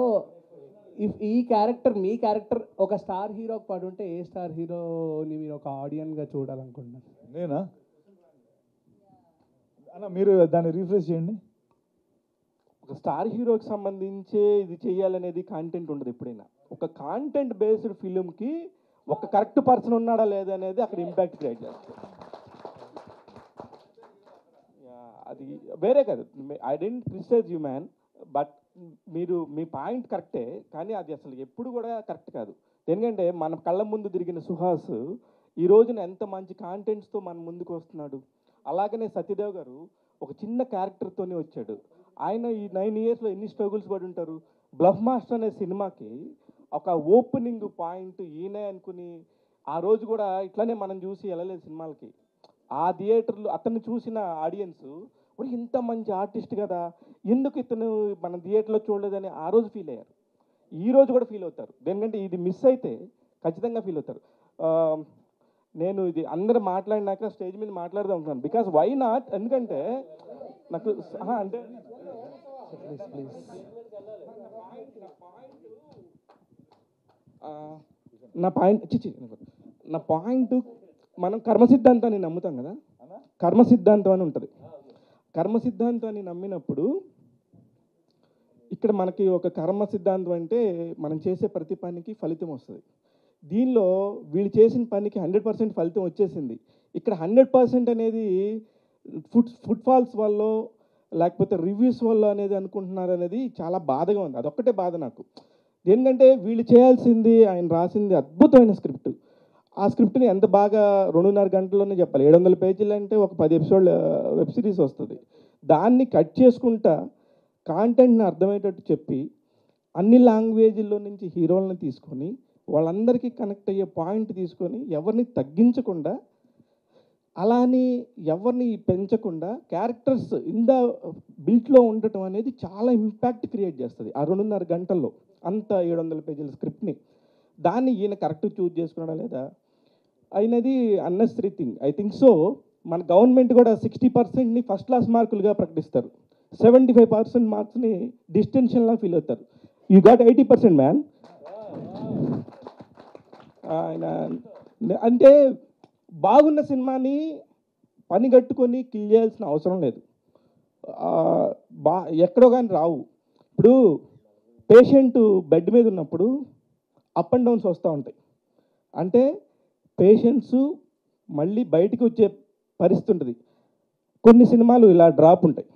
ఇఫ్ ఈ క్యారెక్టర్, మీ క్యారెక్టర్ ఒక స్టార్ హీరోకి పడి ఉంటే ఏ స్టార్ హీరోని మీరు ఒక ఆడియన్గా చూడాలనుకుంటున్నారు? నేనా అన్న, మీరు దాన్ని రీఫ్రెష్ చేయండి. ఒక స్టార్ హీరోకి సంబంధించి ఇది చేయాలనేది కాంటెంట్ ఉండదు ఎప్పుడైనా. ఒక కాంటెంట్ బేస్డ్ ఫిలింకి ఒక కరెక్ట్ పర్సన్ ఉన్నాడా లేదా అనేది అక్కడ ఇంపాక్ట్ క్రియేట్ చేస్తుంది. అది వేరే కాదు. I don't criticise you man, but మీరు మీ పాయింట్ కరెక్టే, కానీ అది అసలు ఎప్పుడు కూడా కరెక్ట్ కాదు. ఎందుకంటే మన కళ్ళ ముందు తిరిగిన సుహాస్ ఈ రోజున ఎంత మంచి కాంటెంట్స్తో మన ముందుకు వస్తున్నాడు. అలాగనే సత్యదేవ్ గారు ఒక చిన్న క్యారెక్టర్తోనే వచ్చాడు. ఆయన ఈ 9 yearsలో ఎన్ని స్ట్రగుల్స్ పడి ఉంటారు. బ్లఫ్ మాస్టర్ అనే సినిమాకి ఒక ఓపెనింగ్ పాయింట్ ఈయనే అనుకుని ఆ రోజు కూడా ఇట్లానే మనం చూసి వెళ్ళలేదు సినిమాలకి. ఆ థియేటర్లో అతన్ని చూసిన ఆడియన్స్ ఇంత మంచి ఆర్టిస్ట్ కదా, ఎందుకు ఇతను మన థియేటర్లో చూడలేదని ఆ రోజు ఫీల్ అయ్యారు. ఈ రోజు కూడా ఫీల్ అవుతారు. ఎందుకంటే ఇది మిస్ అయితే ఖచ్చితంగా ఫీల్ అవుతారు. నేను ఇది అందరూ మాట్లాడినాక స్టేజ్ మీద మాట్లాడుతూ ఉంటున్నాను. బికాస్ వై నాట్, ఎందుకంటే నాకు అంటే నా పాయింట్ మనం కర్మ సిద్ధాంతాన్ని నమ్ముతాం కదా, కర్మ సిద్ధాంతం అని ఉంటుంది. కర్మ సిద్ధాంతాన్ని నమ్మినప్పుడు ఇక్కడ మనకి ఒక కర్మ సిద్ధాంతం అంటే మనం చేసే ప్రతి పనికి ఫలితం వస్తుంది. దీనిలో వీళ్ళు చేసిన పనికి 100% ఫలితం వచ్చేసింది. ఇక్కడ 100% అనేది ఫుట్ఫాల్స్ వల్ల లేకపోతే రివ్యూస్ వల్ల అనేది అనుకుంటున్నారు అనేది చాలా బాధగా ఉంది. అదొక్కటే బాధ నాకు. ఎందుకంటే వీళ్ళు చేయాల్సింది, ఆయన రాసింది అద్భుతమైన స్క్రిప్ట్. ఆ స్క్రిప్ట్ని ఎంత బాగా 2.5 గంటల్లోనే చెప్పాలి. 700 పేజీలు అంటే ఒక 10 ఎపిసోడ్ల వెబ్ సిరీస్ వస్తుంది. దాన్ని కట్ చేసుకుంటా కాంటెంట్ని అర్థమయ్యేటట్టు చెప్పి అన్ని లాంగ్వేజ్ల్లో నుంచి హీరోలను తీసుకొని వాళ్ళందరికీ కనెక్ట్ అయ్యే పాయింట్ తీసుకొని ఎవరిని తగ్గించకుండా అలాని ఎవరిని పెంచకుండా క్యారెక్టర్స్ ఇన్ ద బిల్ట్లో ఉండటం అనేది చాలా ఇంపాక్ట్ క్రియేట్ చేస్తుంది. ఆ 2.5 గంటల్లో అంత 700 పేజీల స్క్రిప్ట్ని. దాన్ని ఈయన కరెక్ట్ చూజ్ చేసుకున్నాడా లేదా అయినది unnecessary thing. I think so. మన గవర్నమెంట్ కూడా 60%ని ఫస్ట్ క్లాస్ మార్కులుగా ప్రకటిస్తారు, 75% మార్క్స్ని డిస్టెన్షన్లా ఫీల్ అవుతారు. You got 80% man. ఆయన అంటే బాగున్న సినిమాని పని కట్టుకొని కిల్ చేయాల్సిన అవసరం లేదు. బా ఎక్కడో కానీ రావు. ఇప్పుడు పేషెంట్ బెడ్ మీద ఉన్నప్పుడు అప్ అండ్ డౌన్స్ వస్తూ ఉంటాయి. అంటే పేషెంట్స్ మళ్ళీ బయటికి వచ్చే పరిస్థితి ఉంటుంది. కొన్ని సినిమాలు ఇలా డ్రాప్ ఉంటాయి,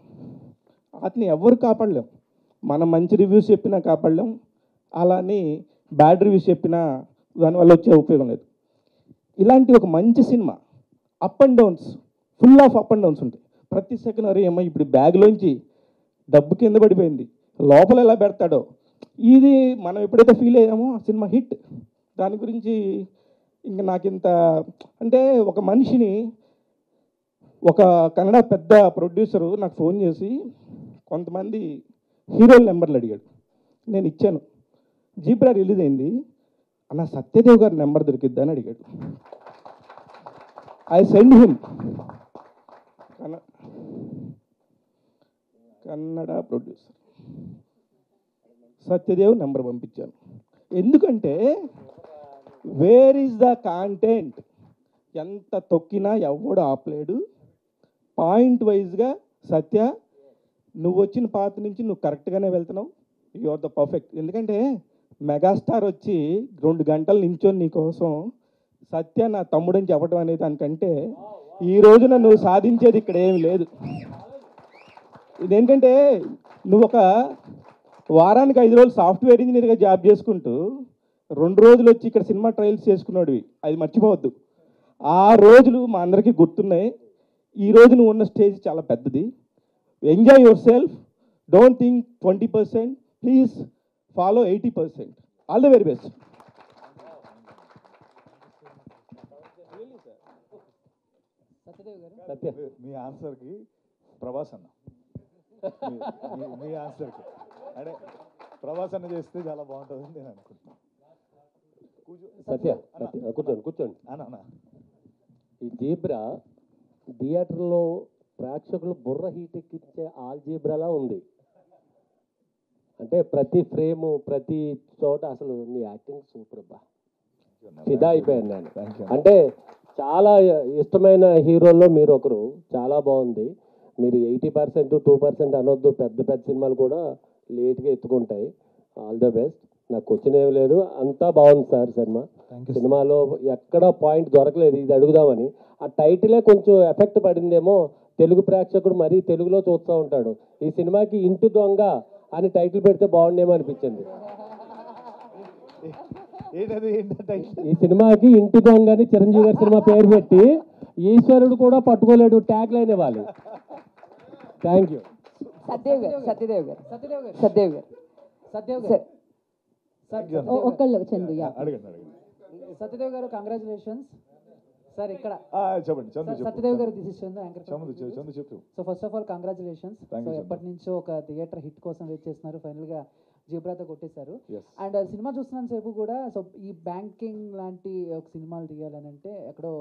వాటిని ఎవరు కాపాడలేం. మనం మంచి రివ్యూస్ చెప్పినా కాపాడలేం, అలాని బ్యాడ్ రివ్యూస్ చెప్పినా దానివల్ల వచ్చే ఉపయోగం లేదు. ఇలాంటి ఒక మంచి cinema up and downs, full of up and downs ఉంటాయి. ప్రతి సెకండ్ అరే అమ్మ ఇప్పుడు బ్యాగ్లోంచి డబ్బు కింద పడిపోయింది, లోపల ఎలా పెడతాడో, ఇది మనం ఎప్పుడైతే ఫీల్ అయ్యామో ఆ సినిమా హిట్. దాని గురించి ఇంకా నాకు ఇంత అంటే ఒక మనిషిని ఒక కన్నడ పెద్ద ప్రొడ్యూసరు నాకు ఫోన్ చేసి కొంతమంది హీరోల నెంబర్లు అడిగాడు. నేను ఇచ్చాను. జీబ్రా రిలీజ్ అయింది, అన్న సత్యదేవ్ గారి నెంబర్ దొరికిద్దా అని అడిగాడు. I send him Kannada producer Satyadev number పంపించాను. ఎందుకంటే వేర్ ఈజ్ ద కాంటెంట్, ఎంత తొక్కినా ఎవడు ఆపలేడు. పాయింట్ వైజ్గా సత్య నువ్వు వచ్చిన పాత నుంచి నువ్వు కరెక్ట్గానే వెళ్తున్నావు, యు ఆర్ ద పర్ఫెక్ట్. ఎందుకంటే మెగాస్టార్ వచ్చి 2 గంటలు నించొని నీకోసం సత్య నా తమ్ముడని చెప్పడం అనేది దానికంటే ఈ రోజున నువ్వు సాధించేది ఇక్కడ ఏమి లేదు. ఇదేంటంటే నువ్వు ఒక వారానికి 5 రోజులు సాఫ్ట్వేర్ ఇంజనీర్గా జాబ్ చేసుకుంటూ 2 రోజులు వచ్చి ఇక్కడ సినిమా ట్రయల్స్ చేసుకున్నాడువి, అది మర్చిపోవద్దు. ఆ రోజులు మా అందరికీ గుర్తున్నాయి. ఈ రోజు నువ్వు ఉన్న స్టేజ్ చాలా పెద్దది. Enjoy yourself, don't think 20%, please follow 80%. All the very best. మీ ఆన్సర్కి ప్రభాస్ అన్న, మీ ఆన్సర్కి అంటే ప్రభాస్ అన్న చేస్తే చాలా బాగుంటుందని నేను అనుకుంటున్నాను. సత్య కూర్చోండి. అన్న ఈ జీబ్రా థియేటర్లో ప్రేక్షకులు బుర్ర హీట్ ఎక్కించే ఆల్జీబ్రాలా ఉంది. అంటే ప్రతి ఫ్రేము ప్రతి చోట అసలు నీ యాక్టింగ్ సూపర్ బా, ఫిదా అయిపోయాను నేను. అంటే చాలా ఇష్టమైన హీరోల్లో మీరు ఒకరు, చాలా బాగుంది. మీరు 80% 2% అనొద్దు, పెద్ద పెద్ద సినిమాలు కూడా లేట్గా ఎత్తుకుంటాయి. All the best. నాకు క్వశ్చన్ ఏమి లేదు, అంతా బాగుంది సార్ సినిమా. సినిమాలో ఎక్కడ పాయింట్ దొరకలేదు, ఇది అడుగుదామని. ఆ టైటిలే కొంచెం ఎఫెక్ట్ పడిందేమో, తెలుగు ప్రేక్షకుడు మరీ తెలుగులో చూస్తూ ఉంటాడు. ఈ సినిమాకి ఇంటి దొంగ అని టైటిల్ పెడితే బాగుండేమో అనిపించింది. ఈ సినిమాకి ఇంటి దొంగ అని చిరంజీవి గారి సినిమా పేరు పెట్టి ఈశ్వరుడు కూడా పట్టుకోలేడు ట్యాగ్ లైన్ ఇవ్వాలి. Thank you. సత్యదేవ్ గారు ఒక్కళ్ళు చందు. సత్యదేవ్ గారు కంగ్రాచులేషన్స్ సార్. ఇక్కడ చెప్పండి సత్యదేవ్ గారు, దిస్ ఇస్ చందు, యాంకర్. చెప్పు. So first of all congratulations. So ఎప్పటి నుంచో ఒక థియేటర్ హిట్ కోసం వెయిట్ చేస్తున్నారు, ఫైనల్గా జీబ్రాతో కొట్టేశారు. అండ్ సినిమా చూస్తున్నంత సేపు కూడా సో ఈ బ్యాంకింగ్ లాంటి ఒక సినిమాలు తీయాలని అంటే ఎక్కడో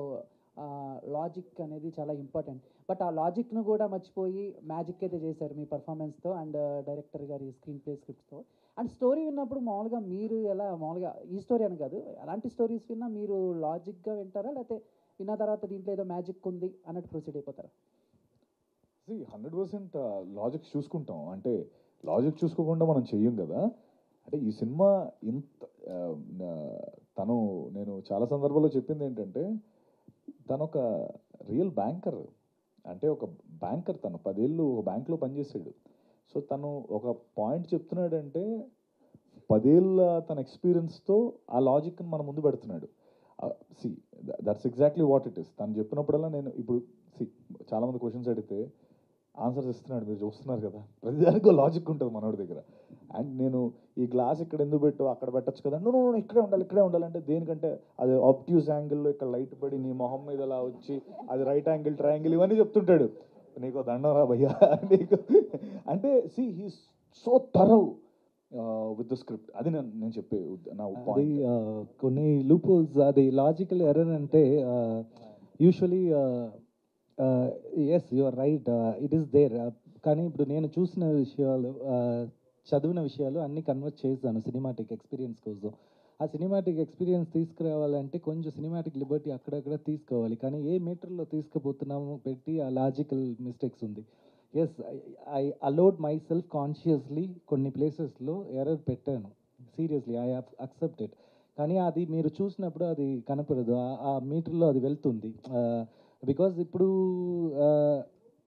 లాజిక్ అనేది చాలా ఇంపార్టెంట్. బట్ ఆ లాజిక్ను కూడా మర్చిపోయి మ్యాజిక్ అయితే చేశారు మీ పర్ఫార్మెన్స్తో అండ్ డైరెక్టర్ గారి స్క్రీన్ ప్లే స్క్రిప్ట్తో. అండ్ స్టోరీ విన్నప్పుడు మామూలుగా మీరు ఎలా, మామూలుగా ఈ స్టోరీ అని కాదు, అలాంటి స్టోరీస్ విన్నా మీరు లాజిక్గా వింటారా, లేకపోతే విన్న తర్వాత దీంట్లో ఏదో మ్యాజిక్ ఉంది అన్నట్టు ప్రొసీడ్ అయిపోతారా? 100% లాజిక్స్ చూసుకుంటాం. అంటే లాజిక్ చూసుకోకుండా మనం చెయ్యం కదా. అంటే ఈ సినిమా ఇంత నేను చాలా సందర్భాల్లో చెప్పింది ఏంటంటే, తను ఒక రియల్ బ్యాంకర్. అంటే ఒక బ్యాంకర్, తను 10 ఏళ్ళు ఒక బ్యాంక్లో పనిచేసాడు. సో తను ఒక పాయింట్ చెప్తున్నాడంటే 10 ఏళ్ళ తన ఎక్స్పీరియన్స్తో ఆ లాజిక్ని మన ముందు పెడుతున్నాడు. That's exactly what it is. తను చెప్పినప్పుడల్లా నేను ఇప్పుడు చాలామంది క్వశ్చన్స్ అడిగితే ఆన్సర్స్ ఇస్తున్నాడు, మీరు చూస్తున్నారు కదా. ప్రతిదానికి లాజిక్ ఉంటుంది మనోడి దగ్గర. అండ్ నేను ఈ గ్లాస్ ఇక్కడ ఎందుకు పెట్టు, అక్కడ పెట్టచ్చు కదా, నువ్వు ఇక్కడే ఉండాలంటే దేనికంటే అది ఆబ్ట్యూస్ యాంగిల్లో ఇక్కడ లైట్ పడి నీ మొహం మీద అలా వచ్చి అది రైట్ యాంగిల్, ట్రయాంగిల్ ఇవన్నీ చెప్తుంటాడు. నీకు దండం రా భయ్యా నీకు. అంటే he's so thorough with the script. అది నేను చెప్పే నా పాయింట్. కొన్ని లూప్హోల్స్, అది లాజికల్ ఎర్రర్ అంటే usually yes you are right, it is there. కానీ ఇప్పుడు నేను చూసిన విషయాలు, చదివిన విషయాలు అన్నీ కన్వర్ట్ చేశాను సినిమాటిక్ ఎక్స్పీరియన్స్ కోసం. ఆ సినిమాటిక్ ఎక్స్పీరియన్స్ తీసుకురావాలంటే కొంచెం సినిమాటిక్ లిబర్టీ అక్కడక్కడ తీసుకోవాలి. కానీ ఏ మీటర్లో తీసుకుపోతున్నామో పెట్టి ఆ లాజికల్ మిస్టేక్స్ ఉంది. Yes I allowed myself consciously కొన్ని ప్లేసెస్లో ఎర్రర్ పెట్టాను. Seriously I have accepted. కానీ అది మీరు చూసినప్పుడు అది కనపడదు, ఆ మీటర్లో అది వెళ్తుంది. బికాజ్ ఇప్పుడు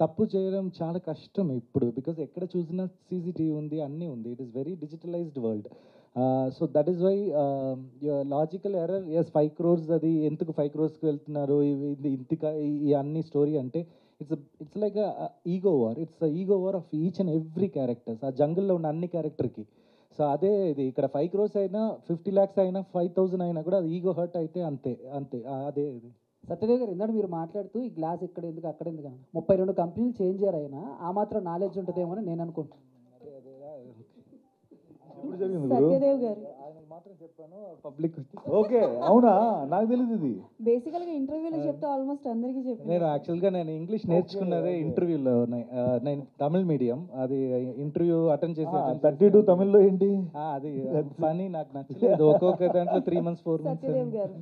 తప్పు చేయడం చాలా కష్టం ఇప్పుడు, బికాజ్ ఎక్కడ చూసినా సీసీటీవీ ఉంది, అన్నీ ఉంది. It is very digitalised world. So that is why logical error. Yes 5 crores, అది ఎందుకు 5 crores వెళ్తున్నారు ఇది ఇంతక ఈ అన్ని స్టోరీ అంటే it's like ego war. It's ego war of each and every characters, ఆ జంగిల్లో ఉన్న అన్ని క్యారెక్టర్కి. సో అదే ఇది ఇక్కడ 5 crores అయినా 50 lakhs అయినా 5,000 అయినా కూడా అది ఈగో హర్ట్ అయితే అంతే అంతే అదే ఇది. సత్యదేవ్ గారు, ఇందాక మీరు మాట్లాడుతూ ఈ గ్లాస్ ఇక్కడ ఎందుకు అక్కడ ఎందుకు 32 కంపెనీలు చేంజ్ అయ్యారు అయినా ఆ మాత్రం నాలెడ్జ్ ఉంటుందేమో అని నేను అనుకుంటున్నాను. సత్యదేవ్ గారు మాత్రం చెప్పాను పబ్లిక్. ఓకే, అవునా? నాకు తెలియదు ఇది. బేసికల్ గా ఇంటర్వ్యూలో చెప్తే ఆల్మోస్ట్ అందరికీ చెప్పాను. నేను యాక్చువల్గా ఇంగ్లీష్ నేర్చుకున్నదే ఇంటర్వ్యూలో. నేను తమిళ్ మీడియం, అది ఇంటర్వ్యూ అటెండ్ చేసి 32 తమిళ్లో ఏంటి అది పని నాకు నచ్చలేదు. ఒక్కొక్క దాంట్లో 3 months 4 months. సత్యదేవ్ గారు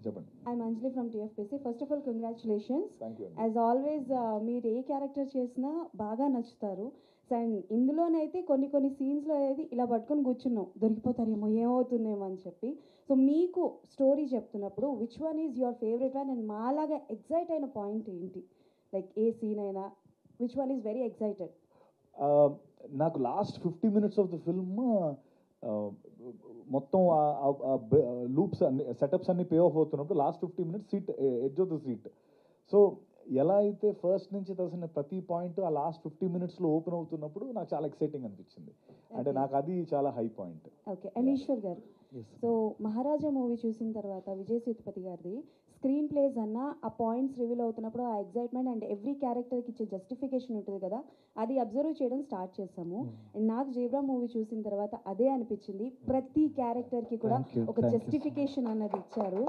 చెప్పండి. I'm Anjali from TFPC. First of all congratulations. Thank you. As always మీరు ఏ క్యారెక్టర్ చేసినా బాగా నచ్చుతారు. అండ్ ఇందులోనైతే కొన్ని సీన్స్లో అనేది ఇలా పట్టుకొని కూర్చున్నాం, దొరికిపోతారేమో ఏమవుతుందేమో అని చెప్పి. సో మీకు స్టోరీ చెప్తున్నప్పుడు which one is your favourite one and మాలాగా ఎగ్జైట్ అయిన పాయింట్ ఏంటి? లైక్ ఏ సీన్ అయినా which one is very excited? నాకు last 50 minutes of the film మొత్తం లూప్స్ అన్ని సెటప్స్ అన్ని పే ఆఫ్ అవుతున్నప్పుడు last 50 minutes seat edge of the seat. So ఎలా అయితే ఫస్ట్ నుంచి తెలిసిన ప్రతి పాయింట్ ఆ లాస్ట్ 50 minutesలో ఓపెన్ అవుతున్నప్పుడు నాకు చాలా ఎక్సైటింగ్ అనిపించింది. అంటే నాకు అది చాలా high point. Okay. And Eshwar garu, so Maharaja movie చూసిన తర్వాత విజయ్ సేతుపతి గారిది స్క్రీన్ ప్లేస్ అన్న ఆ పాయింట్స్ రివీల్ అవుతున్నప్పుడు ఆ ఎగ్జైట్మెంట్ అండ్ ఎవ్రీ క్యారెక్టర్కి ఇచ్చే జస్టిఫికేషన్ ఉంటుంది కదా, అది అబ్జర్వ్ చేయడం స్టార్ట్ చేసాము. అండ్ నాకు జేబ్రా మూవీ చూసిన తర్వాత అదే అనిపించింది. ప్రతి క్యారెక్టర్కి కూడా ఒక జస్టిఫికేషన్ అన్నది ఇచ్చారు.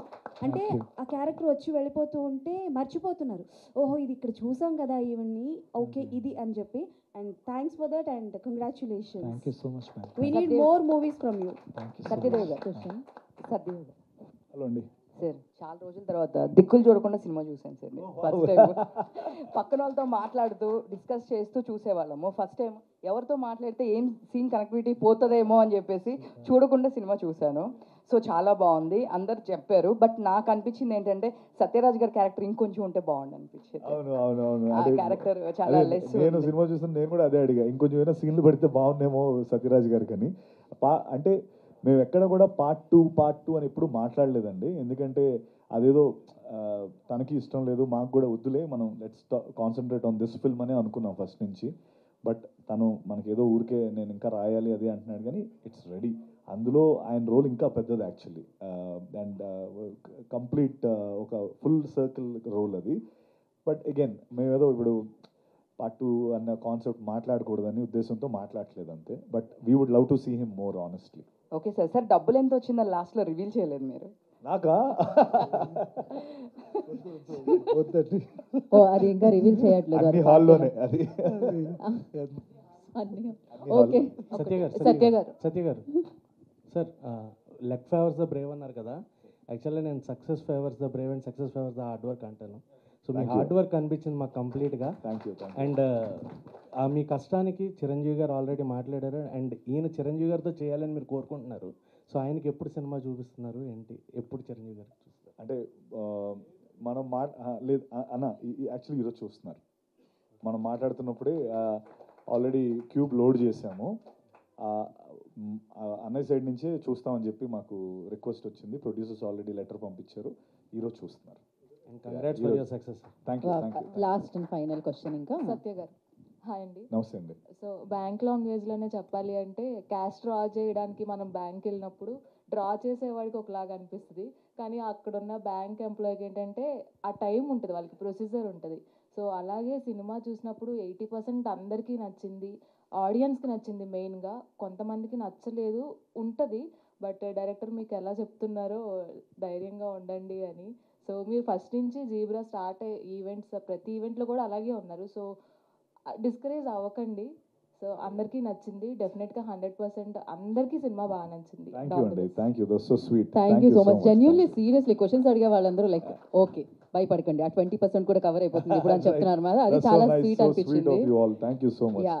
అంటే ఆ క్యారెక్టర్ వచ్చి వెళ్ళిపోతూ ఉంటే మర్చిపోతున్నారు, ఓహో ఇది ఇక్కడ చూసాం కదా ఈవెన్ని, ఓకే ఇది అని చెప్పి. And thanks for that and congratulations. Thank you so much ma'am. We need more movies from you. Satyadev గారు సత్యదేవ్ గారు హలో అండి సార్, చాలా రోజుల తర్వాత దిక్కులు చూడకుండా సినిమా చూశాను సార్. ఫస్ట్ టైం పక్కన వాళ్ళతో మాట్లాడుతూ డిస్కస్ చేస్తూ చూసేవాళ్ళము. ఫస్ట్ టైం ఎవరితో మాట్లాడితే ఏం సీన్ కనెక్టివిటీ పోతుందేమో అని చెప్పేసి చూడకుండా సినిమా చూశాను. సో చాలా బాగుంది, అందరు చెప్పారు. బట్ నాకు అనిపించింది ఏంటంటే సత్యరాజ్ గారి క్యారెక్టర్ ఇంకొంచెం ఉంటే బాగుంది అనిపించింది. ఆ క్యారెక్టర్ చాలా లెస్. నేను సినిమా చూస్తాను, నేను కూడా అదే అడిగా, ఇంకొంచెం ఏమైనా సీన్లు పడితే బాగుండేమో సత్యరాజ్ గారికి అని. అంటే మేము ఎక్కడ కూడా పార్ట్ టూ అని ఎప్పుడు మాట్లాడలేదండి. ఎందుకంటే అదేదో తనకి ఇష్టం లేదు, మాకు కూడా వద్దులే, మనం let's concentrate on this film అని అనుకున్నాం ఫస్ట్ నుంచి. బట్ తను మనకేదో ఊరికే నేను ఇంకా రాయాలి అది అంటున్నాడు, కానీ ఇట్స్ రెడీ. అందులో ఆయన రోల్ ఇంకా పెద్దది యాక్చువల్లీ. అండ్ కంప్లీట్ ఒక ఫుల్ సర్కిల్ రోల్ అది. బట్ అగైన్ మేమేదో ఇప్పుడు పార్ట్ 2 అన్న కాన్సెప్ట్ మాట్లాడకూడదని ఉద్దేశంతో మాట్లాడలేదు అంతే. But we would love to see him more honestly. Okay sir. Sir డబ్బులు ఎంత వచ్చిందని లాస్ట్లో రివీల్ చేయలేదు మీరు. నాకా? ఓ అది ఇంకా రివీల్ చేయట్లేదు. అన్ని హాల్లోనే అది. Okay. Satya garu sir, luck favours the Brave అన్నారు కదా. యాక్చువల్లీ నేను success favours the Brave and success favours the hard work అంటాను. సో మీ హార్డ్ వర్క్ అనిపించింది మాకు కంప్లీట్గా. Thank you. అండ్ మీ కష్టానికి చిరంజీవి గారు ఆల్రెడీ మాట్లాడారు. అండ్ ఈయన చిరంజీవి గారితో చేయాలని మీరు కోరుకుంటున్నారు. సో ఆయనకి ఎప్పుడు సినిమా చూపిస్తున్నారు ఏంటి, ఎప్పుడు చిరంజీవి గారు చూస్తారు? అంటే మనం లేదు అన్న, యాక్చువల్లీ ఈరోజు చూస్తున్నారు. మనం మాట్లాడుతున్నప్పుడే ఆల్రెడీ క్యూబ్ లోడ్ చేసాము. అన్నయ్య సైడ్ నుంచే చూస్తామని చెప్పి మాకు రిక్వెస్ట్ వచ్చింది. ప్రొడ్యూసర్స్ ఆల్రెడీ లెటర్ పంపించారు, ఈరోజు చూస్తున్నారు. Congrats for your success. Thank you. Last and final question ఇంకా. సత్య గారు హాయ్ అండి. నమస్తే అండి. సో బ్యాంక్ లాంగ్వేజ్లోనే చెప్పాలి అంటే క్యాష్ డ్రా చేయడానికి మనం బ్యాంక్ వెళ్ళినప్పుడు డ్రా చేసేవాడికి ఒకలాగా అనిపిస్తుంది, కానీ అక్కడున్న బ్యాంక్ ఎంప్లాయీకి ఏంటంటే ఆ టైం ఉంటుంది, వాళ్ళకి ప్రొసీజర్ ఉంటుంది. సో అలాగే సినిమా చూసినప్పుడు 80% అందరికీ నచ్చింది, ఆడియన్స్కి నచ్చింది మెయిన్గా. కొంతమందికి నచ్చలేదు ఉంటుంది, బట్ డైరెక్టర్ మీకు ఎలా చెప్తున్నారో ధైర్యంగా ఉండండి అని. సో మీరు ఫస్ట్ నుంచి జీబ్రా స్టార్ట్ ఈవెంట్స్ ప్రతి ఈవెంట్లో కూడా అలాగే ఉన్నారు. సో డిస్కరేజ్ అవ్వకండి, సో అందరికీ నచ్చింది డెఫినెట్గా 100% అందరికీ సినిమా బాగా నచ్చింది. థ్యాంక్ యూ అండి, thank you, that's so sweet. Thank you so much. Genuinely seriously questions అడిగే వాళ్ళందరూ లైక్ ఓకే భయపడకండి ఆ 20% కూడా కవర్ అయిపోతుంది ఇప్పుడు అని చెప్తున్నారు కదా, అది చాలా స్వీట్ అనిపించింది. Thank you so much. Yeah